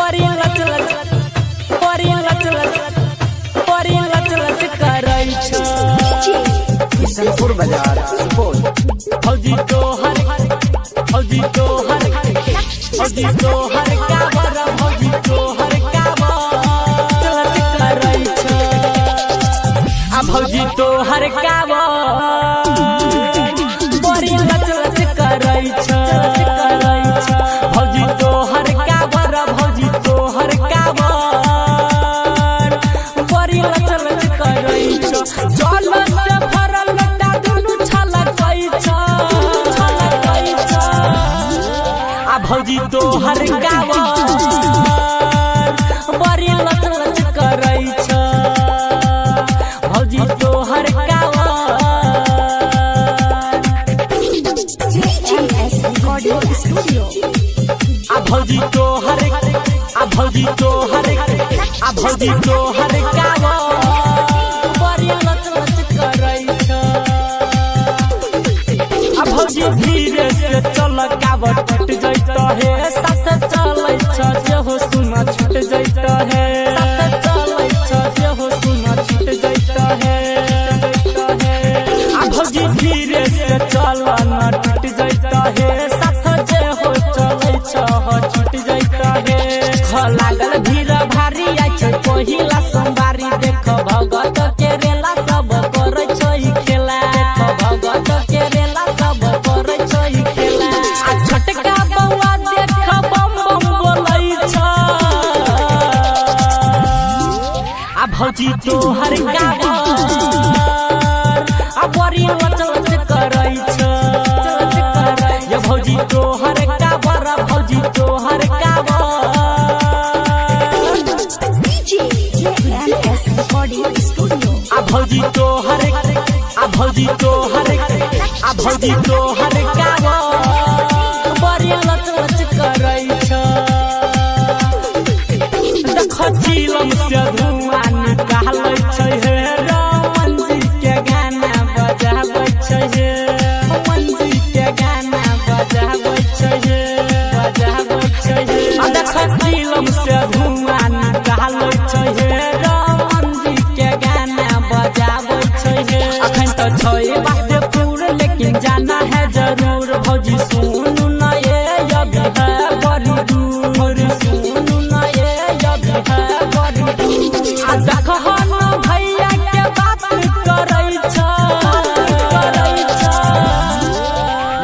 बड़ी लच लच बड़ी लच लच बड़ी लच लच करै छ किशनपुर बाजार सुपौल। फौजी तोहर फौजी तोहर फौजी तोहर काबर फौजी तोहर काबर लच करै छ आ फौजी तोहर काबर बड़ी लच लच करै छ फौजी तोहर काबर फौजी तोहर काबर बड़ी लच लच करै छ जल से भरल लोटा दुनु छलकै छ आ भौजी तोहर काबर बड़ी लच लच करै छ भौजी तोहर काबर आ भौजी तोहर आ भौजी तोहर आ भौजी तोहर काबर बड़ी लच लच करै छ आ भौजी धीरे से चल काबर टूट जैत हे साथ चलै छ जेहो सुना छूट जैत हे साथ चलै छ जेहो सुना छूट जैत हे आ भौजी धीरे से चल न टूट जैत हे साथ जेहो चलै छ छूट जैत हे लागल भीड़ भारी आछे पहिला सोमवारी देख भगत के रेला सब करै छै खेला देख भगत के रेला सब करै छै खेला आ छोटका बौआ देख बम बम बोलै छ आ भौजी तोहर काबर आ बड़ी लच लच करै छ ये भौजी तोहर काबर भौजी तोहर काबर आ भौजी तोहर आ भौजी तोहर आ भौजी तोहर काबर बड़ी लच लच करै छ देख चिलम से धुआं निकालै छै हे रमन जी के गाना बजाबै छै हे रमन जी के गाना बजाबै छै हे बजाबै छै हे आ देख चिलम से धुआं निकालै छै हे रमन जी के गाना बजाबै छै हे अखन तो छै बात पूर लेकिन जाना है जरूर भौजी सुनू न ये अभी है बड़ी दूर सुनू न ये अभी है बड़ी दूर आ देखह न भैया के बात करै छ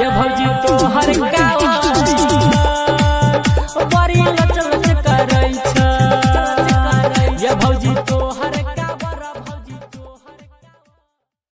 ये भौजी तोहर काबर बड़ी लच लच करै छ